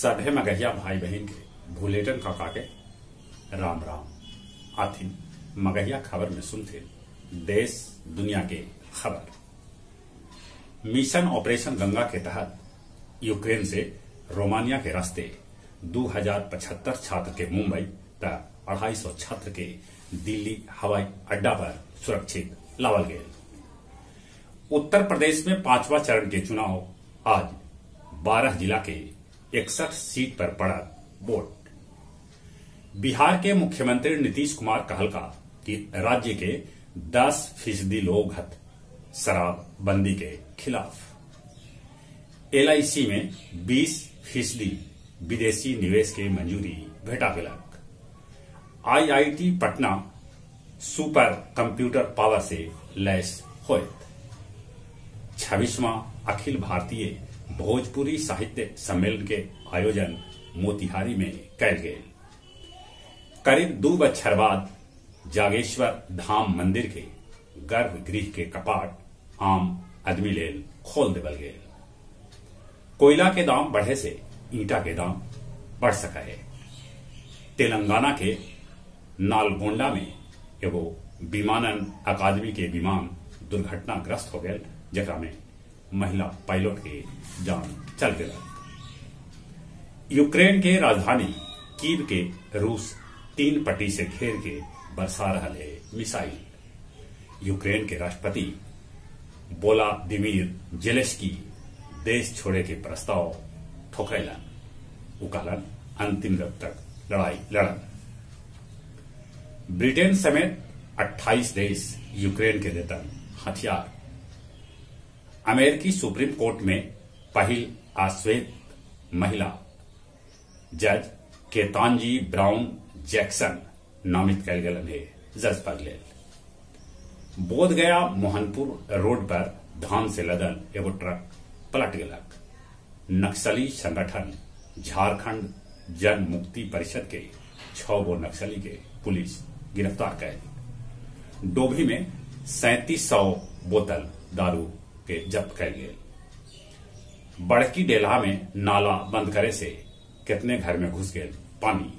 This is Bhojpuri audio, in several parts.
सभे मगहिया भाई बहन के भूलेटन काका के राम राम। आथिन मगहिया खबर में सुनते देश दुनिया के खबर। मिशन ऑपरेशन गंगा के तहत यूक्रेन से रोमानिया के रास्ते 2075 छात्र के मुंबई तक 250 छात्र के दिल्ली हवाई अड्डा पर सुरक्षित लावल गए। उत्तर प्रदेश में 5वां चरण के चुनाव आज 12 जिला के 61 सीट पर पड़ा वोट। बिहार के मुख्यमंत्री नीतीश कुमार कहलका कि राज्य के 10% लोग हत शराबबंदी के खिलाफ। LIC में 20% विदेशी निवेश के मंजूरी भेटा गेलक। IIT Patna super computer power से लैस होयत। 26वां अखिल भारतीय भोजपुरी साहित्य सम्मेलन के आयोजन मोतिहारी में कैल गेल। करीब 2 बछर बाद जागेश्वर धाम मंदिर के गर्भगृह के कपाट आम आदमी लेल खोल देवल गेल। कोयला के दाम बढ़े से ईंटा के दाम बढ़ सका है। तेलंगाना के नालगोंडा में एगो विमानन अकादमी के विमान दुर्घटनाग्रस्त हो गए, जकरा में महिला पायलट के जान चल गया। यूक्रेन के राजधानी कीव के रूस 3 पट्टी से घेर के बरसा रहा है मिसाइल। यूक्रेन के राष्ट्रपति वोलोदिमीर जेलेंस्की देश छोड़े के प्रस्ताव ठोकरैलन। वो कहलन अंतिम रब तक लड़ाई लड़न। ब्रिटेन समेत 28 देश यूक्रेन के देतन हथियार। अमेरिकी सुप्रीम कोर्ट में पहल आश्वेत महिला जज केतांजी ब्राउन जैक्सन नामित कल गलन है जज पद लेल। बोधगया मोहनपुर रोड पर धान से लदल एगो ट्रक पलट गेलक। नक्सली संगठन झारखंड जन मुक्ति परिषद के 6 गो नक्सली के पुलिस गिरफ्तार कैल। डोभी में 3700 बोतल दारू के जब्त कैल गेल। बड़की डेल्हा में नाला बंद करे से कितने घर में घुस गए पानी।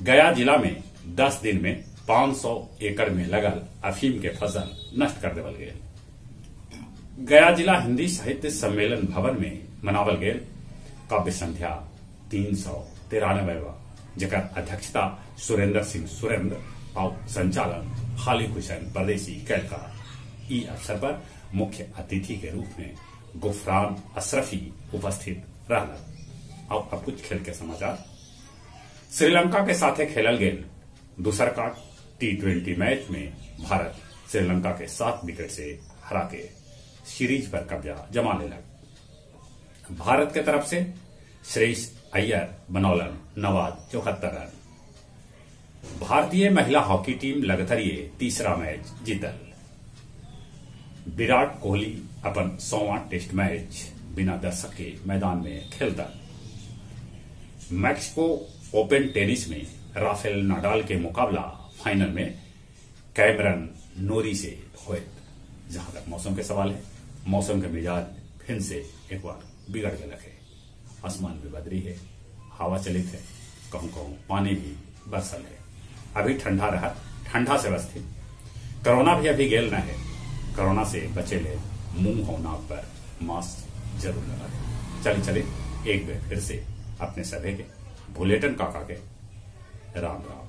गया जिला में 10 दिन में 500 एकड़ में लगल अफीम के फसल नष्ट कर देवल गए। गया जिला हिंदी साहित्य सम्मेलन भवन में मनावल गए काव्य संध्या 393, जकर अध्यक्षता सुरेंद्र सिंह सुरेंद्र और संचालन खालिद हुसैन परदेसी कैलका। ई अवसर पर मुख्य अतिथि के रूप में गुफरान अशरफी उपस्थित रहला। अब कुछ खेल के समाचार। श्रीलंका के साथे खेलल गेल दूसर का T20 मैच में भारत श्रीलंका के 7 विकेट से हरा के सीरीज पर कब्जा जमा लेलक। भारत के तरफ से श्रेयस अय्यर बनौलन नवाज 74 रन। भारतीय महिला हॉकी टीम लगातार तीसरा मैच जीतल। विराट कोहली अपन 100वां टेस्ट मैच बिना दर्शक के मैदान में खेलता। मैक्सिको ओपन टेनिस में राफेल नाडाल के मुकाबला फाइनल में कैमरन नोरी से हुए। जहां तक मौसम के सवाल है, मौसम के मिजाज फिर से एक बार बिगड़ गया है। आसमान भी बदरी है, हवा चलित है, कहूं कहूं पानी भी बरसल है। अभी ठंडा रहा, ठंडा से बचते। कोरोना भी अभी गेल न है। कोरोना से बचे ले मुंह और नाक पर मास्क जरूर लगा दे। चले एक बार फिर से अपने सभी के भूलेटन काका के राम राम।